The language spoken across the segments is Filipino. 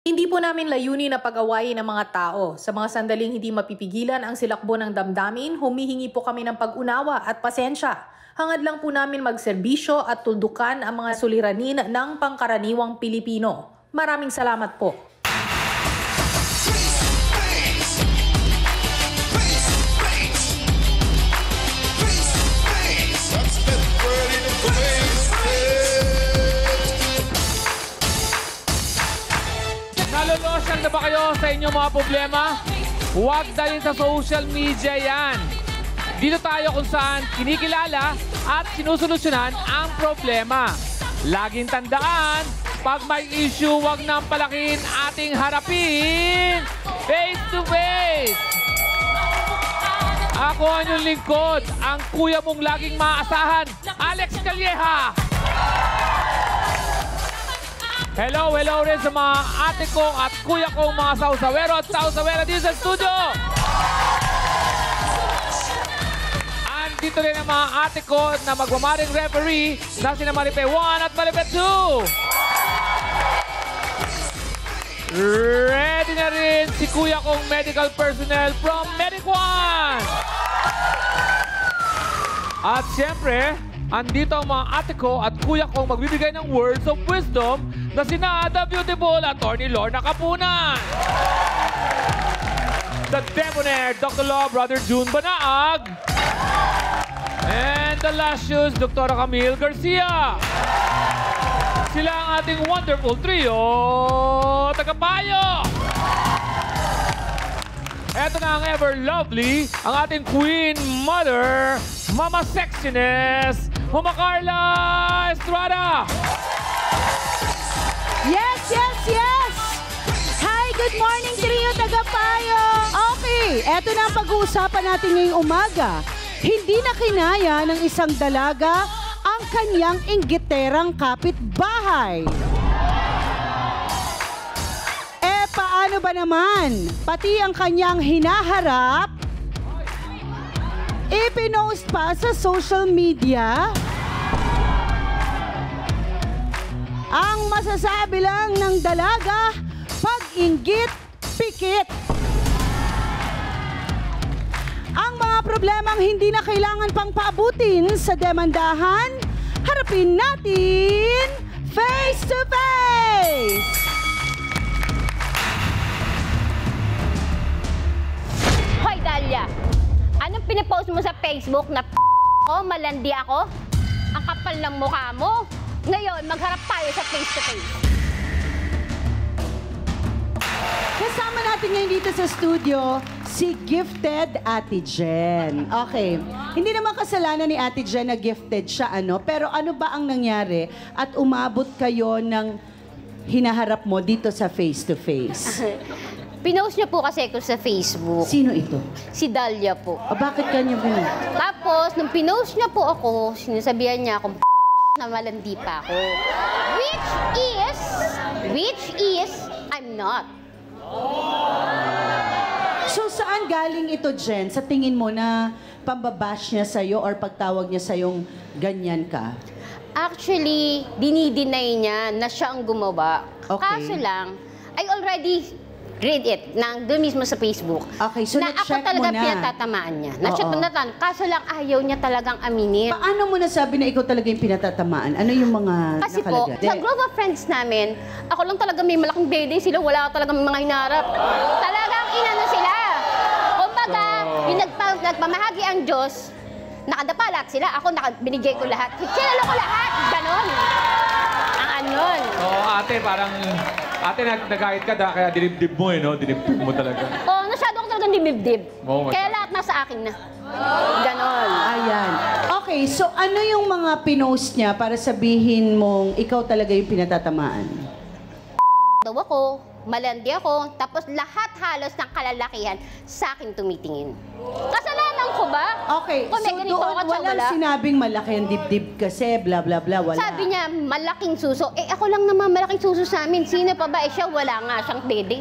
Hindi po namin layunin na pag-awayin ng mga tao. Sa mga sandaling hindi mapipigilan ang silakbo ng damdamin, humihingi po kami ng pag-unawa at pasensya. Hangad lang po namin magserbisyo at tuldukan ang mga suliranin ng pangkaraniwang Pilipino. Maraming salamat po. Nalolosyang na ba kayo sa inyong mga problema? Huwag dalhin sa social media yan. Dito tayo kung saan kinikilala at sinusolusyonan ang problema. Laging tandaan, pag may issue, huwag nang palakin, ating harapin face to face. Ako ang inyong lingkod, ang kuya mong laging maaasahan, Alex Calleja. Hello rin sa mga ate ko at kuya kong mga sausawero at sausawera dito sa studio. Andito rin ang mga ate ko na magmamaring referee na sina Maripe 1 at Maripe 2. Ready na rin si kuya kong medical personnel from Medic 1. At siyempre, andito ang mga ate ko at kuya kong magbibigay ng words of wisdom na sina The Beautiful Attorney Lorna Capunan. The Debonair Dr. Law Brother June Banaag. And the luscious Dr. Camille Garcia. Sila ang ating wonderful trio, tagapayo. Eto na ang ever lovely, ang ating Queen Mother, Mama Sexiness, Mama Carla Estrada. Yes! Hi, good morning, trio tagapayo. Okay, eto na ang pag-uusapan natin ngayong umaga. Hindi na kinaya ng isang dalaga ang kanyang inggiterang kapitbahay. Paano ba naman? Pati ang kanyang hinaharap, ipinost pa sa social media. Ang masasabi lang ng dalaga, pag-inggit, pikit. Ang mga problemang hindi na kailangan pang paabutin sa demandahan, harapin natin face to face! Hoy, Dalia! Anong pinipost mo sa Facebook na ko, malandi ako? Ang kapal ng mukha mo. Ngayon, magharap tayo sa face-to-face. Kasama natin ngayon dito sa studio, si Gifted Ate Jen. Okay, hindi naman kasalanan ni Ate Jen na gifted siya, pero ano ba ang nangyari at umabot kayo ng hinaharap mo dito sa face-to-face? Pinost niya po kasi ako sa Facebook. Sino ito? Si Dalia po. Bakit kanya pinost? Tapos, nung pinost niya po ako, sinasabihan niya akong na malandi pa ako. Which is, I'm not. So, saan galing ito, Jen? Sa tingin mo na pambabash niya sa'yo or pagtawag niya sa'yong ganyan ka? Actually, dinideny niya na siya ang gumawa. Okay. Kaso lang, I already read it doon mismo sa Facebook. Okay, so na ako na-check talaga mo na. pinatatamaan niya. Na-check mo na. Kaso lang, ayaw niya talagang aminin. Paano mo nasabi na ikaw talaga yung pinatatamaan? Ano yung mga Kasi po, nakalagay? sa group of friends namin, ako lang talaga may malaking bede. Sila wala talagang mga hinarap. Talagang inano sila. Kumbaga, yung nagpamahagi ang Diyos, nakadapa lahat sila. Ako, binigay ko lahat. Sinalo ko lahat. Ganon. Ang anon. Oo, ate, parang... Ate, nag-guide ka kaya dinibdib mo no? Dinibdib mo talaga. Oo, masyado ko talagang dinibdib. Oo, Kaya lahat nasa akin na. Ganon. Ayan. Okay, so ano yung mga pinost niya para sabihin mong ikaw talaga yung pinatatamaan? Daw ako, malandi ako, tapos lahat halos ng kalalakihan sa akin tumitingin. Kasalanan ko ba? Okay, Kung may so ganito doon ako at walang wala. sinabing malaki ang dibdib kasi bla bla bla, wala. Sabi niya, malaking suso. Eh, ako lang naman malaking suso sa amin. Sino pa ba? Eh, siya wala nga siyang pwede.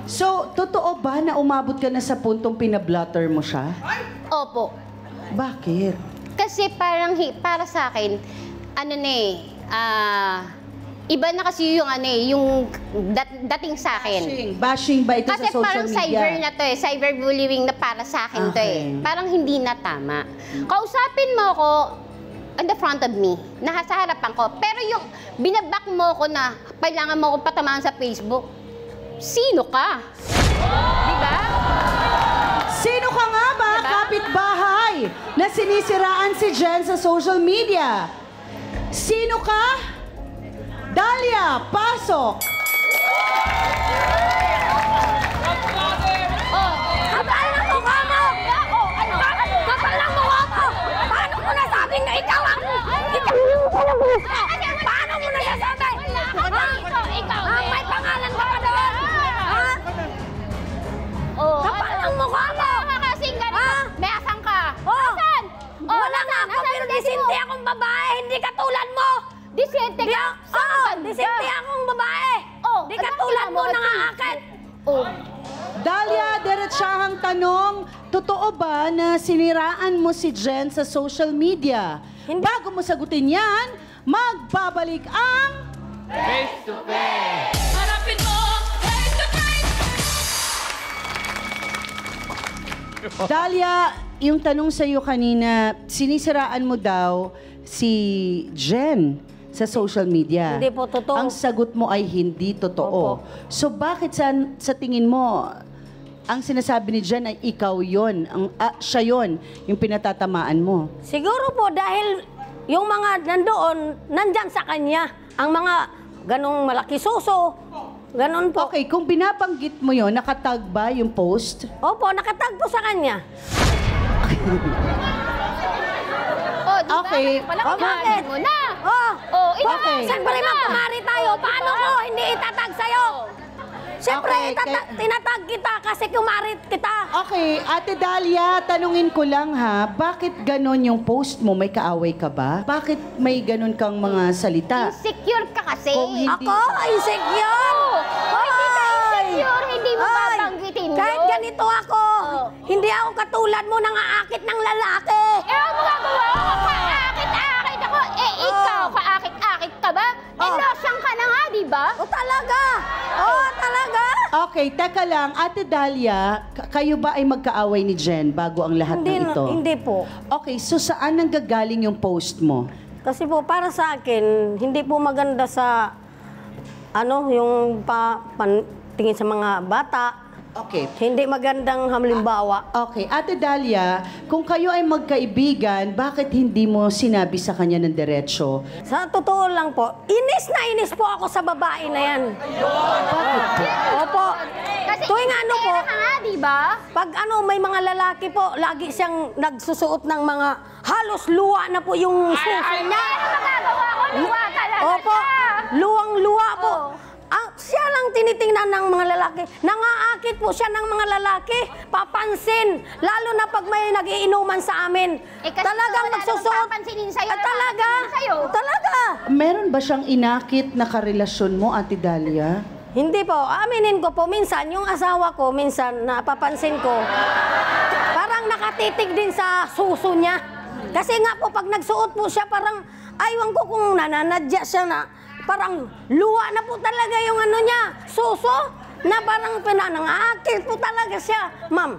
So, totoo ba na umabot ka na sa puntong pinablatter mo siya? Opo. Bakit? Kasi parang, para sa akin, ano na Iba na kasi yung yung dating sa akin. Bashing ba ito Kasi sa social parang media? cyber na to cyberbullying na para sa akin to Parang hindi na tama. Kausapin mo ako on the front of me, sa harapan ko. Pero yung binabak mo ko na kailangan mo ko patamaan sa Facebook, sino ka? Diba? Sino ka nga ba, Diba? kapitbahay, na sinisiraan si Jen sa social media? Sino ka? Dalia, pasok! Kapal ng mukha mo! Kapal ng mukha mo! Paano mo nasabing na ikaw ang... Paano mo nasasabi? Ikaw, May pangalan ka pa doon! Ha? Kapal ng mukha mo! Kasing ganito. May asang ka. Oh! Asan? Wala nga ako, pero disinte akong babae, hindi katulad mo! Disente ka? Saan banda? Disinte akong babae! Di katulad mo nangaakit! Dalia, diretsahang tanong, totoo ba na siniraan mo si Jen sa social media? Bago mo sagutin yan, magbabalik ang... Face to face. Harapin mo! Face to face! Dalia, yung tanong sa'yo kanina, sinisiraan mo daw si Jen sa social media. Hindi po totoo. Ang sagot mo ay hindi totoo. Opo. So bakit sa tingin mo, ang sinasabi ni Jen ay ikaw yon, siya yon, yung pinatatamaan mo? Siguro po dahil yung mga nandoon, nandyan sa kanya. Ang mga ganong malaki suso, ganon po. Okay, kung binabanggit mo yon, nakatag ba yung post? Opo, nakatag po sa kanya. Diba? Okay. Bakit? mo na. Okay. Siyempre magkumari tayo. Paano ko hindi itatag sa'yo? Siyempre, Okay, tinatag kita kasi kumarit kita. Okay, Ate Dalia, tanungin ko lang ha, bakit ganon yung post mo? May kaaway ka ba? Bakit may ganon kang mga salita? Insecure ka kasi. Kung hindi- Ako, insecure. Hindi ka insecure, hindi mo Ay, babanggitin kahit yun. ganito ako, hindi ako katulad mo nangaakit ng lalaki. Ano mo gagawa? Kaakit-akit ako. Ikaw, kaakit-akit ka ba? Losyang ka na nga, di ba? O talaga? Talaga? Okay, teka lang, Ate Dalia, kayo ba ay magkaaway ni Jen bago ang lahat ng ito? Hindi po. Okay, so saan nanggagaling yung post mo? Kasi po, para sa akin, hindi po maganda sa, yung tingin sa mga bata. Okay. Hindi magandang halimbawa. Okay, Ate Dalia, kung kayo ay magkaibigan, bakit hindi mo sinabi sa kanya ng diretsyo? Sa totoo lang po, inis na inis po ako sa babae na yan. Opo. Kasi Tuwing ano po, ka nga, di ba? pag may mga lalaki po, lagi siyang nagsusuot ng mga halos luwa na po yung suso niya. Ano magagawa ko? Luwa talaga Opo, siya. luwang-luwa po. Siya lang tinitingnan ng mga lalaki. Nangaakit po siya ng mga lalaki. Papansin. Lalo na pag may nagiinuman sa amin. Kasi Talagang wala magsusuot. namang papansinin sa'yo. Talaga. Sa'yo. Talaga. Meron ba siyang inakit na karelasyon mo, Ate Dalia? Hindi po. Aminin ko po. Minsan, yung asawa ko, minsan, napapansin ko, parang nakatitig din sa suso niya. Kasi nga po, pag nagsuot po siya, parang, aywan ko kung nananadya siya na, parang luwa na po talaga yung niya, suso, na parang pinanangakit po talaga siya, ma'am.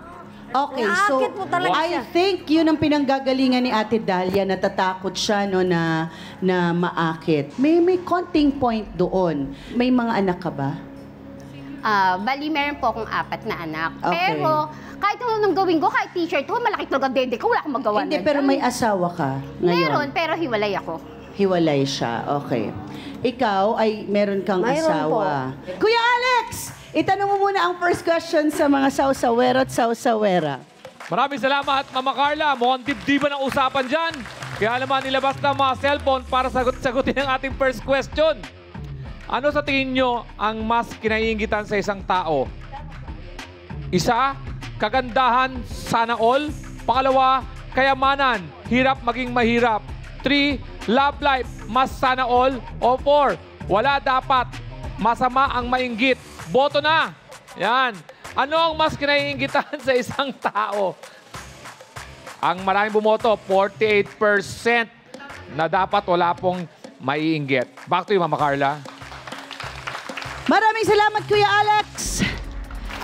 Okay, so Naakit po talaga I siya. think yun ang pinanggagalingan ni Ate Dalia, natatakot siya no, na maakit. May konting point doon. May mga anak ka ba? Bali, meron po akong 4 na anak. Okay. Pero, kahit anong gawin ko, kahit t-shirt ko, malaki talaga dede ko, wala akong magawa Hindi, na pero dyan. may asawa ka ngayon. Meron, pero hiwalay ako. Hiwalay siya, okay. Ikaw ay meron kang Mayroon asawa. Kuya Alex, itanong mo muna ang first question sa mga sawsawero at sawsawera. Maraming salamat, Mama Carla. Mukhang dibdiban ang usapan dyan. Kaya naman nilabas na mga cellphone para sagutin ang ating first question. Ano sa tingin nyo ang mas kinaiingitan sa isang tao? Isa, kagandahan, sana all. Pangalawa, kayamanan, hirap maging mahirap. 3, love life, mas sana all. O 4, wala dapat, masama ang mainggit. Boto na! Yan. Ano ang mas kinaiinggitan sa isang tao? Ang maraming bumoto, 48% na dapat wala pong maiinggit. Back to you, Mama Carla. Maraming salamat, Kuya Alex.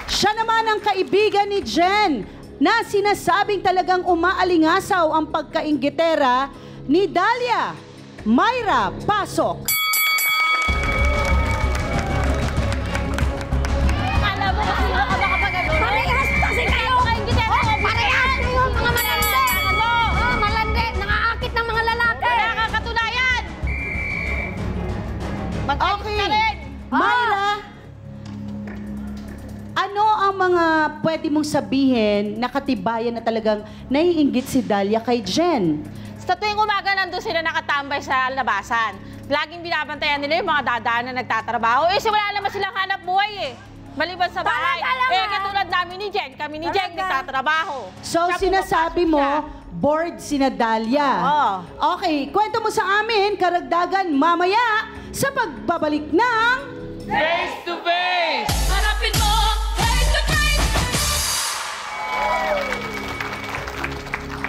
Siya naman ang kaibigan ni Jen na sinasabing talagang umaalingasaw ang pagkainggitera ni Dalia. Myra, pasok. Alam mo kasi ako makapagano. Parehas kasi kayo! Parehas kayo, mga malandi! Malandi, nangaakit ng mga lalaki! Wala kang katunayan! Okay. Myra, ano ang mga pwede mong sabihin na katibayan na talagang naiinggit si Dalia kay Jen? Sa tuwing umaga, nandun sila nakatambay sa labasan. Laging binabantayan nila yung mga dadaan na nagtatrabaho. Wala naman silang hanap buhay maliban sa bahay. Katulad namin ni Jen, kami ni Jen nagtatrabaho. So, Siya sinasabi pumapasok mo, siya. bored sina Dalia. Oo. Okay, kwento mo sa amin, karagdagan mamaya sa pagbabalik ng... Face to face! Harapin mo! Face to face!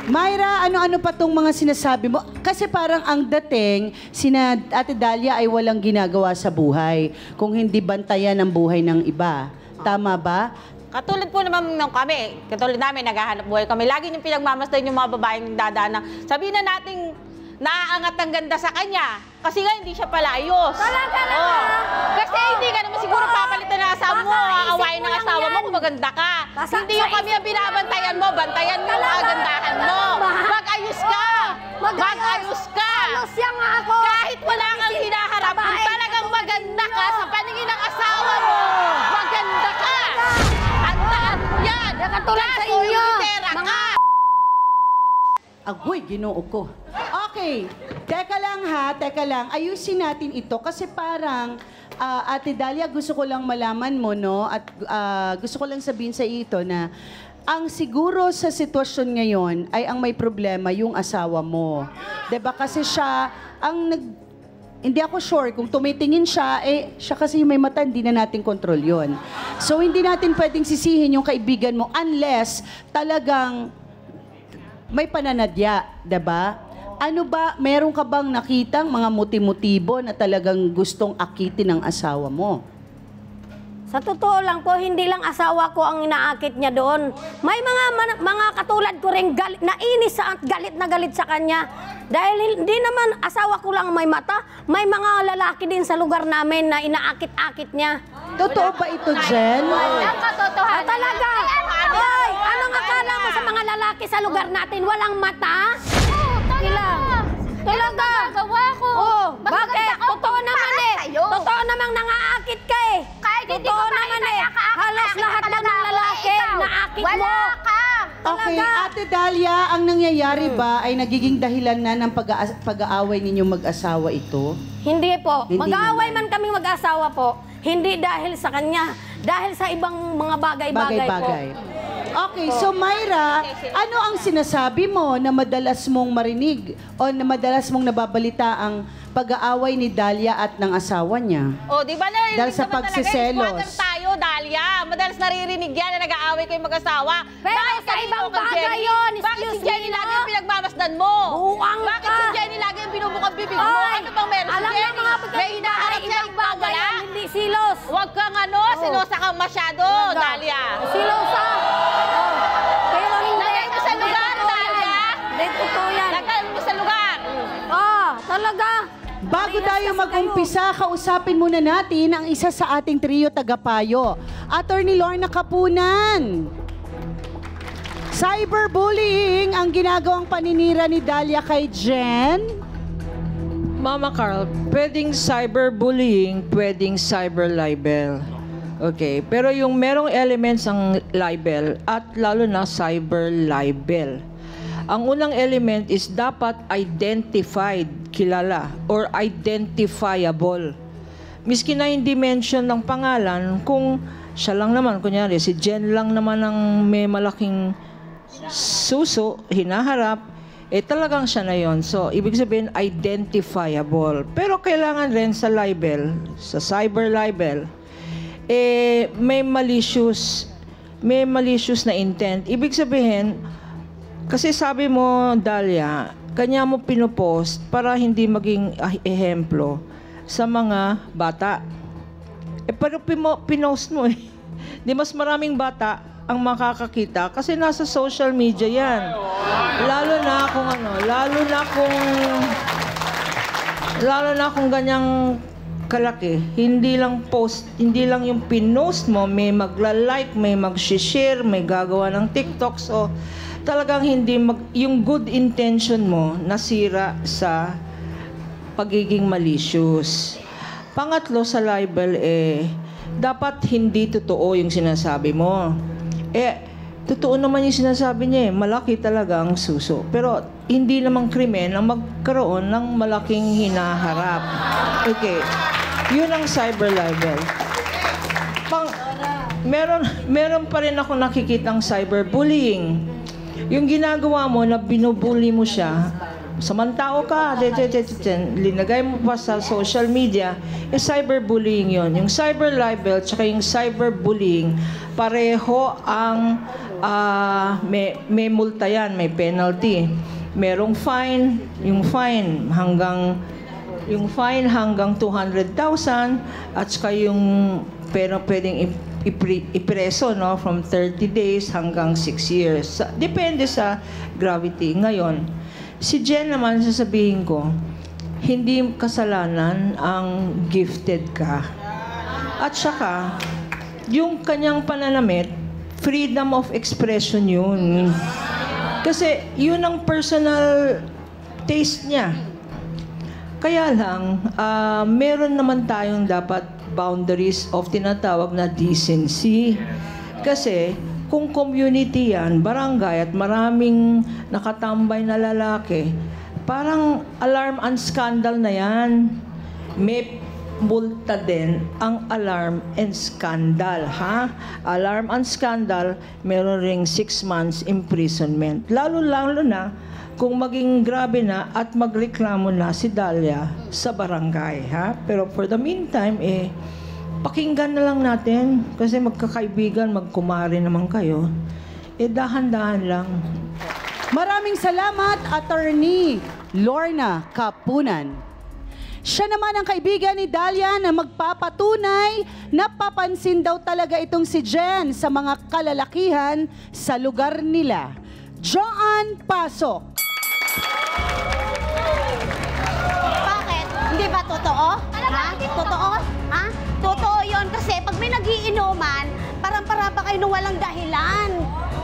Myra, ano-ano pa tong mga sinasabi mo? Kasi parang ang dating, sina Ate Dalia ay walang ginagawa sa buhay. Kung hindi bantayan ang buhay ng iba. Tama ba? Katulad po naman nung kami, katulad namin, naghahanap buhay kami. Lagi yung pinagmamasdan yung mga babaeng dadaan na sabihin na nating naaangat ang ganda sa kanya. Kasi nga hindi siya pala ayos. Talaga na! Kasi hindi ka naman siguro papalitan ng asawa mo, aawain ng asawa mo kung maganda ka. Hindi yung kami ang binabantayan mo, bantayan mo yung kagandahan mo. Mag-ayos ka! Mag-ayos ka! Ayos yan nga ako! Kahit wala kang hinaharap, kung talagang maganda ka sa paningin ng asawa mo, maganda ka! Tandaan mo yan! Katulad sa inyo! Ingitera ka! Agoy, ginoo ko. Okay, teka lang ha, teka lang. Ayusin natin ito kasi parang, Ate Dalia, gusto ko lang malaman mo, no? At gusto ko lang sabihin sa ito na ang siguro sa sitwasyon ngayon ay ang may problema yung asawa mo. 'Di ba? Kasi siya ang hindi ako sure kung tumitingin siya, siya kasi yung may mata, hindi na natin control yon. So, hindi natin pwedeng sisihin yung kaibigan mo unless talagang may pananadya, 'di ba? Ano ba, meron ka bang nakitang mga motibo na talagang gustong akitin ng asawa mo? Sa totoo lang po, hindi lang asawa ko ang inaakit niya doon. May mga katulad ko rin nainis at galit na galit sa kanya. Dahil hindi naman asawa ko lang may mata, may mga lalaki din sa lugar namin na inaakit-akit niya. Totoo ba ito, Jen? Ang katotohanan. Talaga? Hoy, anong akala mo sa mga lalaki sa lugar natin? Walang mata? Talaga. Gawa ko. Oh, Mas bakit? maganda ako Totoo naman para eh. sa'yo. Totoo namang nangaakit ka eh. Kahit hindi Totoo ko pa naman eh. inakaakit, Halos lahat ka lang ng talaga. lalaki Ikaw, naakit mo. Wala ka. Okay, Talaga. Ate Dalia, ang nangyayari ba ay nagiging dahilan na ng pag-aaway ninyong mag-asawa ito? Hindi po. Hindi Mag-aaway naman. man kami mag-asawa po. Hindi dahil sa kanya. Dahil sa ibang mga bagay-bagay po. Bagay-bagay. Okay, so Myra, ano ang sinasabi mo na madalas mong marinig o na madalas mong nababalita ang pag-aaway ni Dalia at ng asawa niya? O, di ba naririnig Dahil sa naman talaga, pagsiselos. squatter tayo, Dalia. Madalas naririnig yan na nag-aaway kayo mag-asawa. Pero Bakit sa kanino ibang ka, bagay Jenny? yun, Bakit si excuse Jenny me, lagi no? ang pinagmamasdan mo? Buang Bakit ka. si Jenny lagi ang binubukang bibig mo? Ay, Ano bang meron si alam Jenny? na mga May hinaharap siya, ibang bagay wala? yan, hindi silos. Huwag kang silosa kang masyado, Dalia. Silosa. Oh. Pero hindi. Lagay mo sa lugar, Dalia. Hindi, totoo yan. Lagay mo sa lugar. Talaga. Bago Parehas tayo kasi mag-umpisa, kausapin muna natin ang isa sa ating trio tagapayo, Attorney Lorna Kapunan. Cyberbullying ang ginagawang paninira ni Dalia kay Jen. Mama Carl, pwedeng cyberbullying, pwedeng cyber libel. Okay, pero yung merong elements ang libel at lalo na cyber libel. Ang unang element is dapat identified, kilala, or identifiable. Miski na hindi mention ng pangalan, kung siya lang naman, kunyari, si Jen lang naman ang may malaking suso, hinaharap, talagang siya na yon. So, ibig sabihin, identifiable. Pero kailangan rin sa libel, sa cyber libel, may malicious na intent. Ibig sabihin, kasi sabi mo, Dalia, kanya mo pinopost para hindi maging ehemplo sa mga bata. pero pinost mo eh. Di mas maraming bata ang makakakita kasi nasa social media yan. Lalo na kung ganyang kalaki. Hindi lang yung pinost mo, may magla-like, may mag-share, may gagawa ng TikTok. So, talagang yung good intention mo nasira sa pagiging malicious. Pangatlo sa libel dapat hindi totoo yung sinasabi mo. Totoo naman yung sinasabi niya malaki talaga ang suso. Pero hindi namang krimen ang magkaroon ng malaking hinaharap. Okay. Yun ang cyber libel. Meron pa rin ako nakikitang cyberbullying. Yung ginagawa mo na binubully mo siya, samantao ka, linagay mo pa sa social media, cyberbullying yon. Yung cyber libel tsaka yung cyberbullying, pareho ang may multa yan, may penalty. Merong fine, yung fine hanggang 200,000 at saka yung pwedeng ipreso, no, from 30 days hanggang 6 years. Depende sa gravity. Ngayon, si Jen naman, sasabihin ko, hindi kasalanan ang gifted ka. At saka, yung kanyang pananamit, freedom of expression yun. Kasi yun ang personal taste niya. Kaya lang, meron naman tayong dapat boundaries of tinatawag na decency. Kasi kung community yan, barangay at maraming nakatambay na lalaki, parang alarm and scandal na yan. May multa din ang alarm and scandal, ha? Alarm and scandal, meron ring 6 months imprisonment. Lalo na kung maging grabe na at magreklamo na si Dalia sa barangay, ha? Pero for the meantime, pakinggan na lang natin kasi magkakaibigan, magkumari naman kayo. Dahan-dahan lang. Maraming salamat, Attorney Lorna Kapunan. Siya naman ang kaibigan ni Dalia na magpapatunay na papansin daw talaga itong si Jen sa mga kalalakihan sa lugar nila. Joanne, pasok. Bakit? Hindi ba totoo? Ha? Totoo? Ha? Totoo yun kasi pag may nagiinuman, parang para pa kayo nung walang dahilan.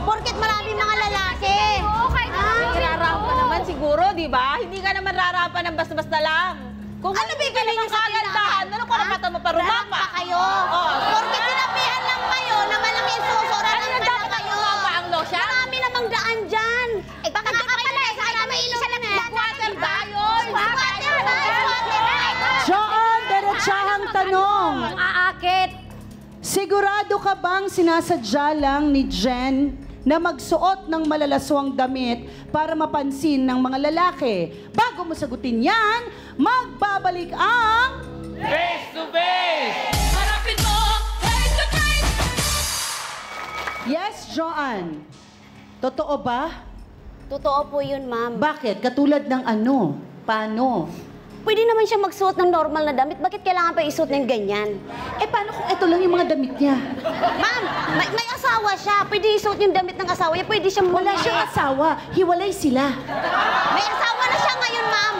Porket maraming mga lalaki. Oo, kahit irarap ka naman siguro, di ba? Hindi ka naman rarapan ng basta-basta lang. Kung Ano bibili niyo sa kagandahan, ano karapatan mo pa Rap rumapa? pa kayo. Porket sinabihan lang kayo na malaking suso, rarap pa lang kayo. ang lotion? Marami namang daan dyan. Baka di ba kayo sa akin may isa lang Squatter ba yun? Squatter ba? Joanne, diretsahang tanong. Aakit. Sigurado ka bang sinasadya lang ni Jen na magsuot ng malalaswang damit para mapansin ng mga lalaki? Bago mo sagutin yan, magbabalik ang... Face to face! Harapin mo! Face to face! Yes, Joanne. Totoo ba? Totoo po yun, ma'am. Bakit? Katulad ng ano? Paano? Pwede naman siya magsuot ng normal na damit. Bakit kailangan pa isuot ng ganyan? Paano kung ito lang yung mga damit niya? Ma'am, may asawa siya. Pwede isuot yung damit ng asawa niya. Pwede siyang Wala siyang asawa. Hiwalay sila. May asawa na siya ngayon, ma'am.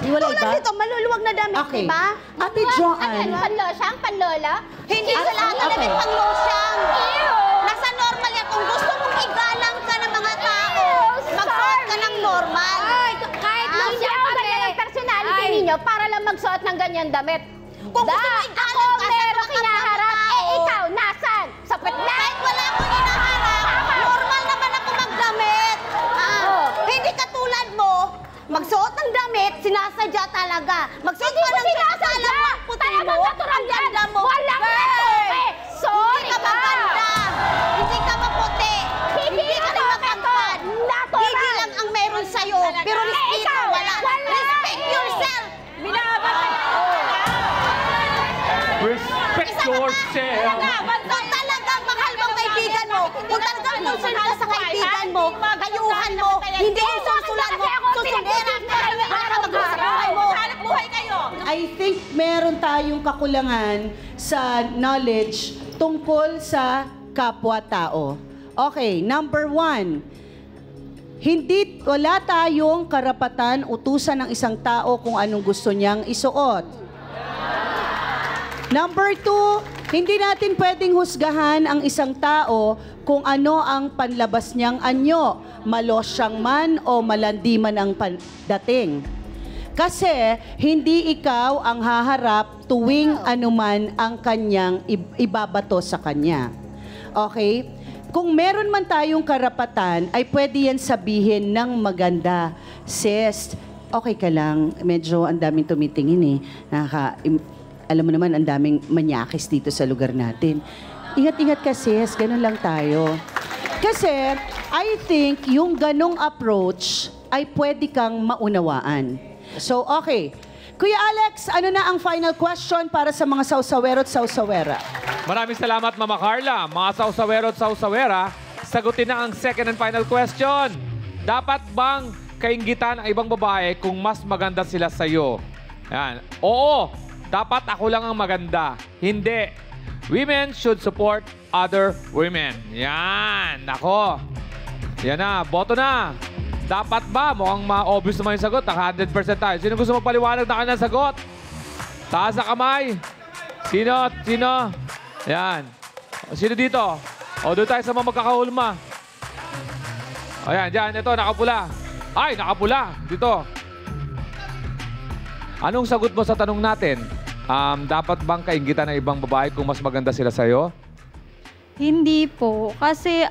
Hiwalay ba? Tulad dito, maluluwag na damit, Okay. di ba? Ate Joanne. Panlosyang? Panlola? Hindi sa lahat na damit panglosyang. Nasa normal yan. Kung gusto mong igalang ka ng mga tao, magsuot ka ng normal. Kahit Hindi ako ganyan ang personality ninyo para lang magsuot ng ganyan damit. Kung gusto mo igalang Ako ka sa meron mga kinaharap, tao. ikaw, nasan? Sa petla? Kahit wala akong hinaharap, normal naman ako magdamit. Hindi katulad mo, magsuot ng damit, sinasadya talaga. Magsuot ka ng sinasadya mo, ang puti mo, ang ganda mo. Walang Girl, natuloy! Sorry Hindi ka maganda. Hindi ka maputi. Hindi ka rin matangkad. Gigi lang ang meron sa'yo. Pero respeto, wala. Respect yourself. Respect yourself! Kung talagang mahal mo ang kaibigan mo, kung talagang concern ka sa kaibigan mo, kayuhan mo, hindi yung susulan mo, susundera ka para mag-usap buhay mo. Hanap buhay kayo! I think meron tayo tayong kakulangan sa knowledge tungkol sa kapwa-tao. Okay, number 1. Wala tayong karapatan utusan ng isang tao kung anong gusto niyang isuot. Number 2, hindi natin pwedeng husgahan ang isang tao kung ano ang panlabas niyang anyo, malosyang man o malandi man ang dating. Kasi hindi ikaw ang haharap tuwing anuman ang kanyang ibabato sa kanya. Okay? Kung meron man tayong karapatan, ay pwede yan sabihin ng maganda. Sis, okay ka lang. Medyo ang daming tumitingin eh. Alam mo naman, ang daming manyakis dito sa lugar natin. Ingat-ingat ka, sis. Ganun lang tayo. Kasi, I think, yung ganong approach ay pwede kang maunawaan. So, okay. Kuya Alex, ano na ang final question para sa mga sausawero at sausawera? Maraming salamat, Mama Carla. Mga sausawero at sausawera, sagutin na ang second and final question. Dapat bang kainggitan ang ibang babae kung mas maganda sila sa'yo? Yan. Oo, dapat ako lang ang maganda. Hindi. Women should support other women. Yan. Nako. Yan na. Boto na. Dapat ba? Mukhang ma-obvious naman yung sagot. 100% tayo. Sino gusto magpaliwanag na kanyang sagot? Taas ang kamay. Sino? Sino? Yan. Sino dito? O, doon tayo sa mga magkakahulma. Ayan, dyan. Ito, nakapula. Ay, nakapula. Dito. Anong sagot mo sa tanong natin? Dapat bang kainggitan ng ibang babae kung mas maganda sila sa'yo? Hindi po. Kasi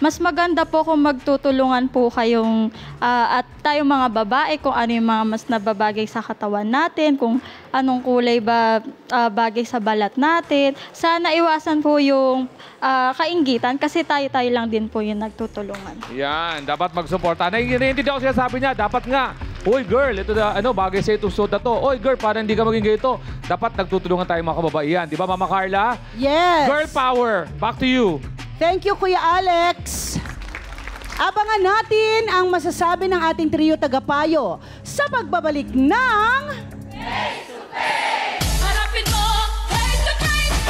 mas maganda po kung magtutulungan po kayong at tayong mga babae kung ano yung mga mas nababagay sa katawan natin, kung anong kulay ba bagay sa balat natin. Sana iwasan po yung kainggitan kasi tayo-tayo lang din po yung nagtutulungan. Yan. Dapat magsuporta. Naiintindihan ako sinasabi niya. Dapat nga. Uy, girl, ito na, bagay sa itong suot na to. Uy, girl, parang hindi ka maging ganito. Dapat nagtutulungan tayo mga kababaihan. Di ba, Mama Carla? Yes. Girl power. Back to you. Thank you, Kuya Alex. Abangan natin ang masasabi ng ating trio tagapayo sa pagbabalik ng... Face to Face! Harapin mo, face to face!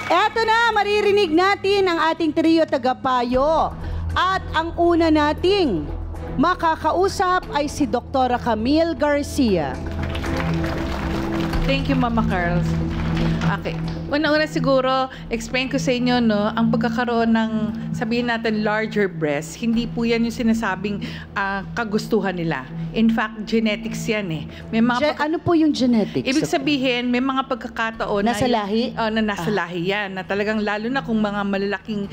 Eto na, maririnig natin ang ating trio tagapayo. At ang una nating makakausap ay si Dr. Camille Garcia. Thank you, Mama Carl. Okay. Una-una siguro, explain ko sa inyo, no, ang pagkakaroon ng, sabihin natin, larger breast, hindi po yan yung sinasabing kagustuhan nila. In fact, genetics yan eh. May mga ano po yung genetics? Ibig sabihin, may mga pagkakataon nasa lahi? Na nasa lahi yan. Na talagang, lalo na kung mga malalaking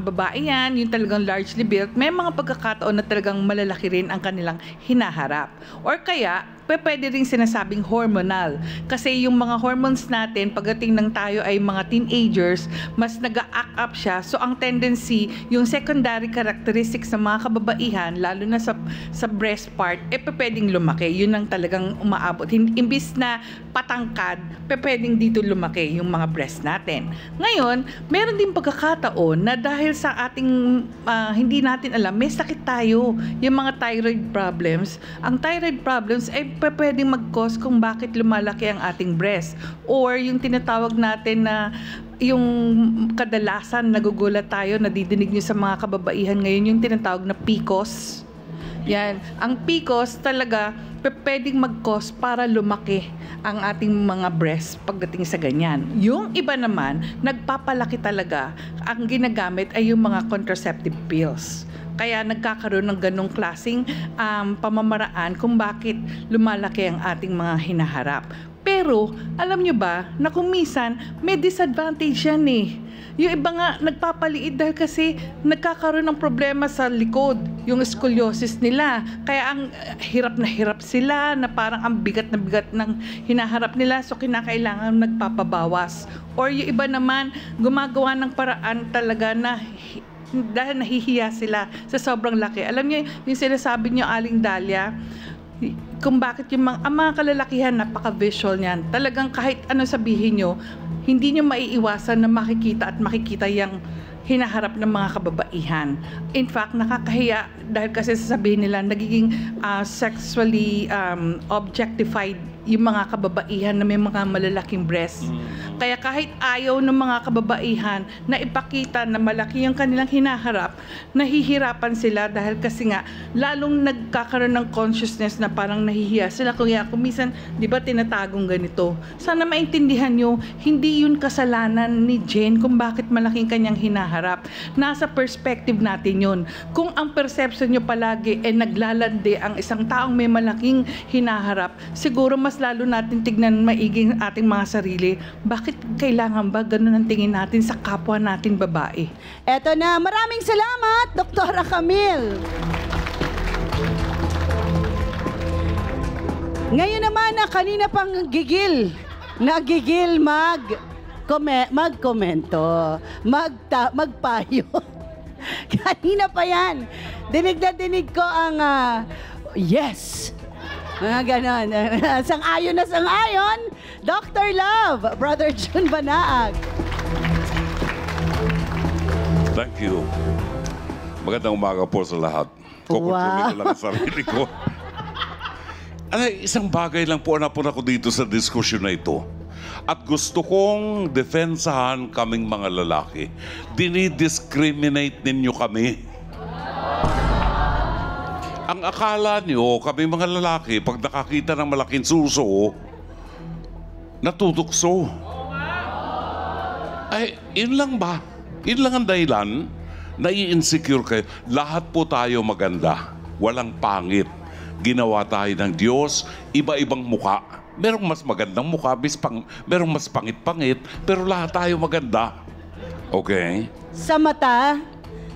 babae yan, yung talagang largely built, may mga pagkakataon na talagang malalaki rin ang kanilang hinaharap. Or kaya, pwede rin sinasabing hormonal. Kasi yung mga hormones natin, pagdating ng tayo ay mga teenagers, mas nag-a-act up siya. So, ang tendency, yung secondary characteristics ng mga kababaihan, lalo na sa breast part, pwedeng lumaki. Yun ang talagang umaabot. Imbis na patangkad, pwedeng dito lumaki yung mga breast natin. Ngayon, meron din pagkakataon na dahil sa ating hindi natin alam, may sakit tayo. Yung mga thyroid problems. Ang thyroid problems ay pwedeng mag-cause kung bakit lumalaki ang ating breast. Or yung tinatawag natin na yung kadalasan nagugulat tayo, nadidinig nyo sa mga kababaihan ngayon, yung tinatawag na PCOS. Yan. Ang PCOS talaga pwedeng mag-cause para lumaki ang ating mga breast pagdating sa ganyan. Yung iba naman, nagpapalaki talaga. Ang ginagamit ay yung mga contraceptive pills. Kaya nagkakaroon ng ganong klaseng pamamaraan kung bakit lumalaki ang ating mga hinaharap. Pero, alam nyo ba, na kung minsan, may disadvantage yan eh. Yung iba nga, nagpapaliit dahil kasi nagkakaroon ng problema sa likod, yung scoliosis nila. Kaya ang hirap na hirap sila, na parang ang bigat na bigat ng hinaharap nila, so kinakailangan nagpapabawas. Or yung iba naman, gumagawa ng paraan talaga na dahil nahihiya sila sa sobrang laki. Alam niyo, yung sinasabi niyo, Aling Dalia, kung bakit yung mga kalalakihan, napaka-visual niyan. Talagang kahit ano sabihin niyo, hindi niyo maiiwasan na makikita yung hinaharap ng mga kababaihan. In fact, nakakahiya dahil kasi sasabihin nila, nagiging sexually objectified yung mga kababaihan na may mga malalaking breast. Kaya kahit ayaw ng mga kababaihan na ipakita na malaki yung kanilang hinaharap, nahihirapan sila dahil kasi nga lalong nagkakaroon ng consciousness na parang nahihiya sila. Kaya kung minsan, di ba, tinatagong ganito. Sana maintindihan nyo, hindi yun kasalanan ni Jen kung bakit malaking kanyang hinaharap. Nasa perspective natin yun. Kung ang perception nyo palagi ay naglalandi ang isang taong may malaking hinaharap, siguro mas lalo natin tignan maigi ang ating mga sarili. Bakit kailangan ba ganun ang tingin natin sa kapwa natin babae? Eto na, maraming salamat, Doktora Camille. Ngayon naman na kanina pang nagigil magkomento, magpayo. Kanina pa yan. Dinig na dinig ko ang yes. Mga ganon. Sang-ayon na sang-ayon. Dr. Love, Brother Jun Banaag. Thank you. Magandang umaga po sa lahat. Kukontrolin ko lang ang sarili ko. Isang bagay lang po napuna ko dito sa diskusyon na ito. At gusto kong defensahan kaming mga lalaki. Dinidiscriminate ninyo kami. Ang akala nyo, kami mga lalaki, pag nakakita ng malaking suso, natutukso. Ay, yun lang ba? Yun lang ang dahilan. Nai-insecure kayo. Lahat po tayo maganda. Walang pangit. Ginawa tayo ng Diyos, iba-ibang muka. Merong mas magandang muka, merong mas pangit-pangit, pero lahat tayo maganda. Okay? Sa mata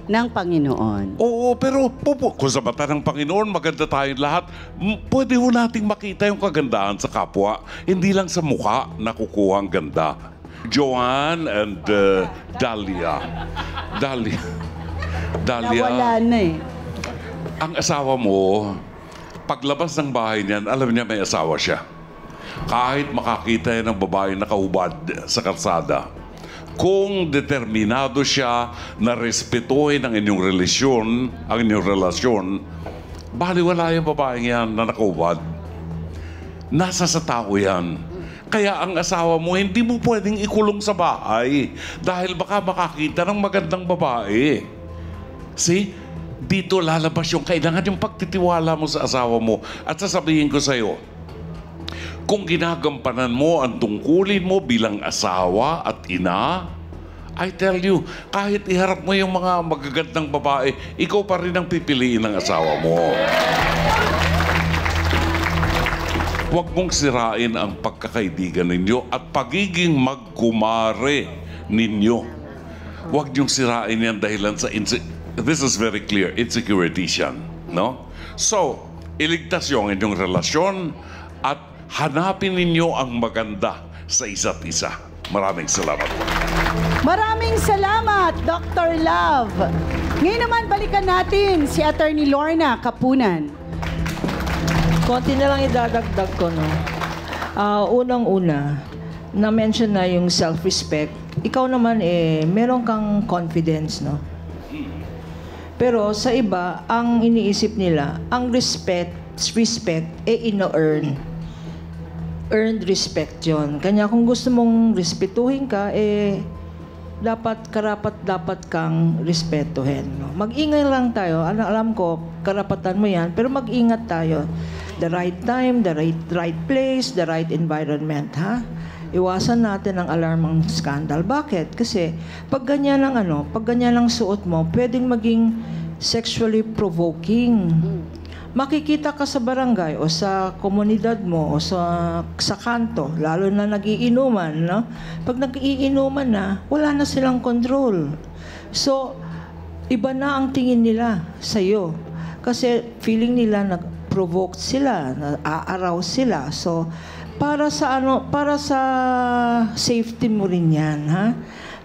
ng Panginoon. Oo, pero kung sa mata ng Panginoon, maganda tayong lahat, pwede ho nating makita yung kagandahan sa kapwa. Hindi lang sa mukha nakukuha ang ganda. Joanne and Dahlia. Nawala na eh. Ang asawa mo, paglabas ng bahay niyan, alam niya may asawa siya. Kahit makakita yan ng babae nakahubad sa kalsada, kung determinado siya na respetuhin ang inyong relasyon, baliwala yung babaeng yan na nakahubad. Nasa sa tao yan. Kaya ang asawa mo, hindi mo pwedeng ikulong sa bahay dahil baka makakita ng magandang babae. See? Dito lalabas yung kailangan yung pagtitiwala mo sa asawa mo. At sasabihin ko sa'yo, kung ginagampanan mo ang tungkulin mo bilang asawa at ina, I tell you, kahit iharap mo yung mga magagandang babae, ikaw pa rin ang pipiliin ng asawa mo. Huwag mong sirain ang pagkakaibigan ninyo at pagiging magkumare ninyo. Huwag niyong sirain yan dahilan sa this is very clear, insecurities yan, no? So, iligtas yung inyong relasyon at hanapin ninyo ang maganda sa isa't isa. Maraming salamat po. Maraming salamat, Dr. Love. Ngayon naman, balikan natin si Attorney Lorna Kapunan. Konti na lang idadagdag ko, no? Unang-una, na-mention na yung self-respect. Ikaw naman, meron kang confidence, no? Pero sa iba, ang iniisip nila, ang respect, ino-earn. Earned respect yon. Kanya kung gusto mong respetuhin ka, dapat kang respetuhin. No? Mag-ingay lang tayo. Alam ko, karapatan mo yan, pero mag-ingat tayo. The right time, the right place, the right environment, ha? Iwasan natin ang alarmang scandal. Bakit? Kasi pag ganyan ang suot mo, pwedeng maging sexually provoking. Makikita ka sa barangay o sa komunidad mo o sa kanto, lalo na nagiinuman, no? Pag nagiinuman na, wala na silang control. So, iba na ang tingin nila sa'yo. Kasi feeling nila nag-provoke sila, na-aaraw sila. So, para sa safety mo rin yan, ha?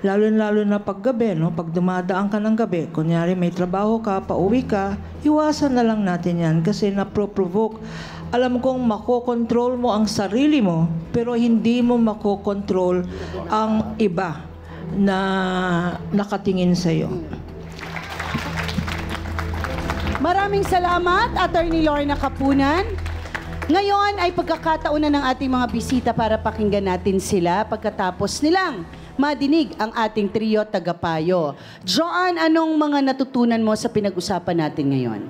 Lalo na pag gabi, no? Pag dumadaan ka ng gabi, kunyari may trabaho ka, pauwi ka, iwasan na lang natin yan kasi naproprovoke. Alam kong makokontrol mo ang sarili mo, pero hindi mo makokontrol ang iba na nakatingin sa'yo. Maraming salamat, Attorney Lorna Kapunan. Ngayon ay pagkakataon na ng ating mga bisita para pakinggan natin sila pagkatapos nilang madinig ang ating trio tagapayo. Joanne, anong mga natutunan mo sa pinag-usapan natin ngayon?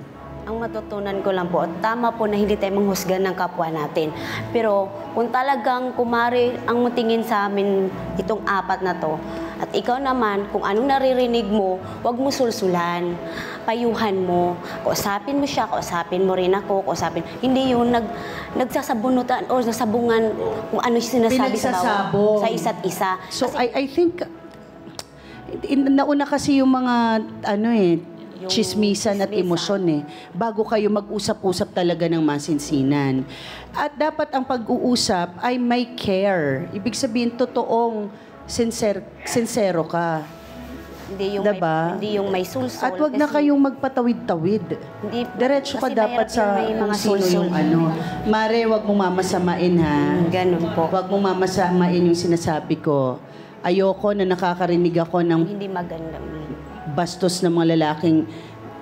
Ang matutunan ko lang po, tama po na hindi tayo manghusgan ng kapwa natin. Pero kung talagang kumari ang tingin sa amin itong apat na to, at ikaw naman, kung anong naririnig mo, huwag mo sulsulan. Payuhan mo. Kausapin mo siya, kausapin mo rin ako, kausapin. Hindi yung nagsasabunutan o nasabungan kung ano yung sinasabi sa isa't isa. So I think, nauna kasi yung mga, chismisan at emosyon bago kayo mag-usap-usap talaga ng masinsinan. At dapat ang pag-uusap ay may care. Ibig sabihin, totoong sincero ka. Hindi yung, diba? hindi yung may sulsul. At wag na kayong magpatawid-tawid. Diretso ka dapat sa kung sino yung Mare, wag mong mamasamain ha. Ganun po. Wag mong mamasamain yung sinasabi ko. Ayoko na nakakarinig ako ng hindi maganda. Bastos ng mga lalaking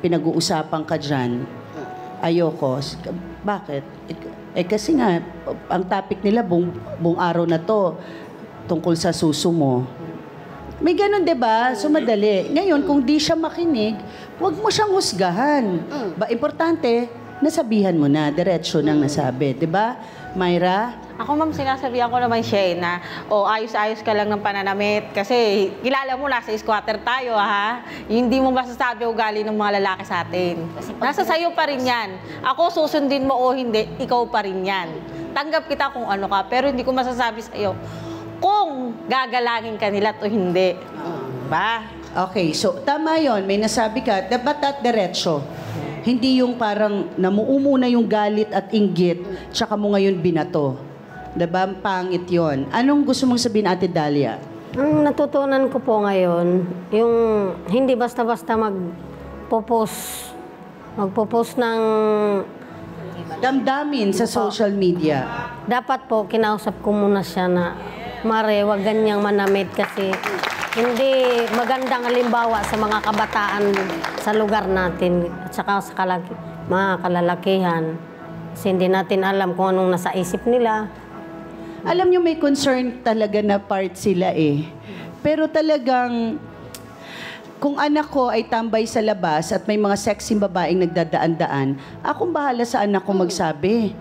pinag-uusapan ka dyan. Ayoko. Bakit? Kasi nga, ang topic nila buong araw na to tungkol sa suso mo. May ganun, diba? So, madali. Ngayon, kung di siya makinig, huwag mo siyang husgahan. Importante, nasabihan mo na. Diretso nang nasabi. Diba, Myra? Ako, ma'am, sinasabihan ko naman siya na, ayos-ayos ka lang ng pananamit. Kasi, kilala mo, nasa squatter tayo, ha? Hindi mo masasabi ugali ng mga lalaki sa atin. Nasa sayo pa rin yan. Ako, susundin mo o hindi, ikaw pa rin yan. Tanggap kita kung ano ka, pero hindi ko masasabi sa'yo kung gagalangin ka nila o hindi. Ba? Okay, so tama yon. May nasabi ka, dapat at diretso. Hindi yung parang namuumo na yung galit at inggit, tsaka mo ngayon binato. Diba? Pangit yon. Anong gusto mong sabihin, Ate Dalia? Ang natutunan ko po ngayon, yung hindi basta-basta magpo-post ng damdamin sa social media. Dapat po, kinausap ko muna siya na, Mare, wag ganyang manamit kasi hindi magandang halimbawa sa mga kabataan sa lugar natin at saka sa mga kalalakihan. Kasi hindi natin alam kung anong nasa isip nila. Alam nyo, may concern talaga na part sila Pero talagang, kung anak ko ay tambay sa labas at may mga sexy babaeng nagdadaan-daan, akong bahala sa anak ko magsabi.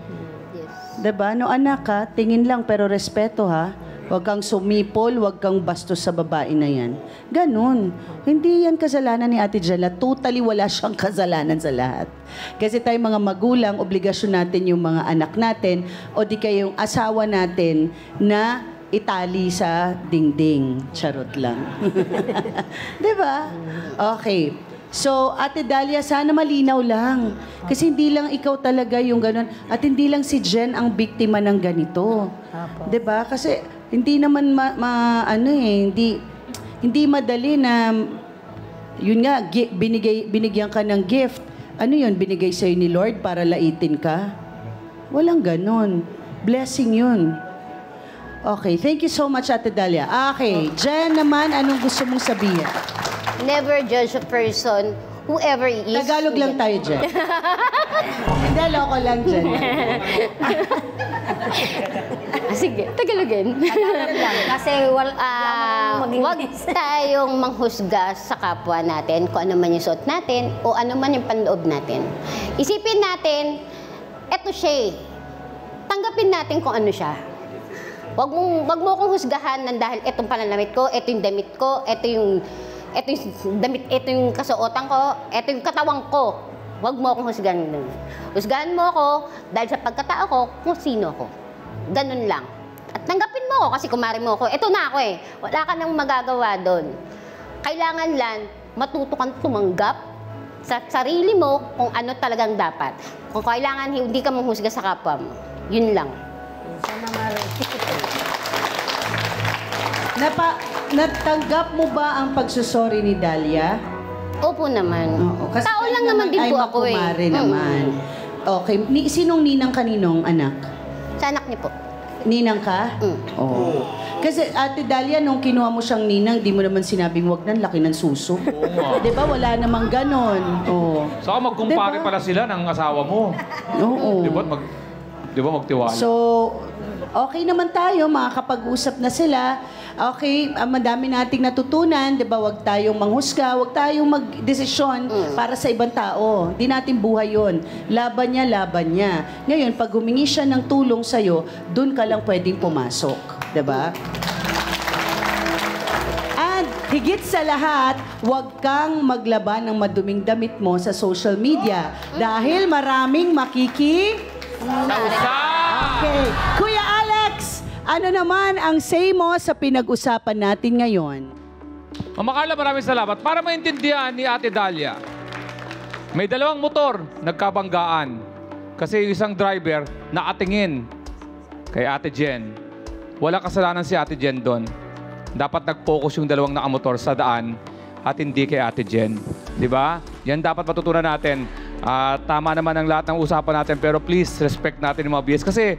Diba? No, anak ha, tingin lang pero respeto ha. Huwag kang sumipol, huwag kang bastos sa babae na yan. Ganon. Hindi yan kasalanan ni Ate Jella. Totally wala siyang kasalanan sa lahat. Kasi tayo mga magulang, obligasyon natin yung mga anak natin o di kayo yung asawa natin na itali sa dingding. Charot lang. Diba? Okay. So, Ate Dalia, sana malinaw lang. Kasi hindi lang ikaw talaga yung ganon. At hindi lang si Jen ang biktima ng ganito. Diba? Kasi hindi naman hindi madali na yun nga binigyan ka ng gift. Ano yun, binigay sa'yo ni Lord para laitin ka? Walang ganon. Blessing yun. Okay, thank you so much, Ate Dalia. Okay, Jen naman, anong gusto mong sabihin? Never judge a person, whoever he is. Tagalog lang tayo, Jen. Hindi, loko lang, Jen. Sige, Tagalogin. Tagalog lang. Kasi wag Huwag tayong manghusga sa kapwa natin kung ano man yung suot natin o ano man yung panloob natin. Isipin natin, eto siya tanggapin natin kung ano siya. Wag mo akong husgahan ng dahil etong pananamit ko, eto yung damit ko, eto yung kasuotan ko, eto yung katawang ko. Wag mo akong husgahan. Husgahan mo ako dahil sa pagkatao ko kung sino ako. Ganun lang. At tanggapin mo ako kasi kumari mo ako. Eto na ako Wala ka nang magagawa doon. Kailangan lang matuto kang tumanggap sa sarili mo kung ano talagang dapat. Kung kailangan hindi ka manghusga sa kapwa mo. Yun lang. Natanggap mo ba ang pagsusori ni Dalia? Opo naman. Oo, kasi Tao lang naman din po ako makumare naman. Okay. Sinong ninang kaninong anak? Sa anak niyo po. Ninang ka? Oo. Kasi Ate Dalia, nung kinuha mo siyang ninang, di mo naman sinabing wag nang laki ng suso. Di ba? Wala namang ganon. Oo. Saka magkumpare pala sila ng asawa mo. Oo. Di ba? Di ba, magtiwala? So, okay naman tayo, makakapag-usap na sila. Okay, madami nating natutunan, di ba? Huwag tayong manghusga, huwag tayong magdesisyon para sa ibang tao. Di natin buhay yun. Laban niya, laban niya. Ngayon, pag humingi siya ng tulong sa'yo, dun ka lang pwedeng pumasok. Di ba? And higit sa lahat, huwag kang maglaban ng maduming damit mo sa social media dahil maraming Okay. Kuya Alex, ano naman ang say mo sa pinag-usapan natin ngayon? Mama Carla, maraming salamat. Para maintindihan ni Ate Dalia, may dalawang motor nagkabanggaan. Kasi yung isang driver nakatingin kay Ate Jen. Wala kasalanan si Ate Jen doon. Dapat nag-focus yung dalawang nakamotor sa daan at hindi kay Ate Jen. Di ba? Yan dapat matutunan natin. Tama naman ang lahat ng usapan natin, pero please, respect natin yung mga BS. Kasi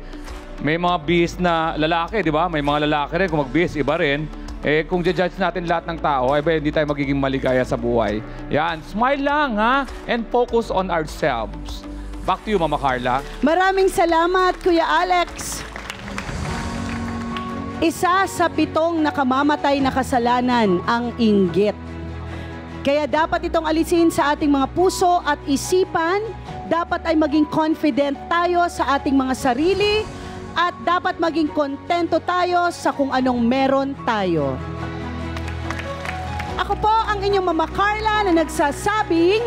may mga BS na lalaki, di ba? May mga lalaki rin, kung mag-BS, iba rin. Eh, kung judge natin lahat ng tao, eh, hindi tayo magiging maligaya sa buhay. Yan, smile lang, ha? And focus on ourselves. Back to you, Mama Carla. Maraming salamat, Kuya Alex. Isa sa 7 nakamamatay na kasalanan ang inggit. Kaya dapat itong alisin sa ating mga puso at isipan. Dapat ay maging confident tayo sa ating mga sarili at dapat maging kontento tayo sa kung anong meron tayo. Ako po ang inyong Mama Carla na nagsasabing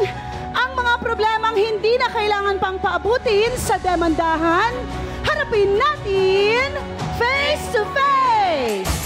ang mga problemang hindi na kailangan pang paabutin sa demandahan, harapin natin face to face!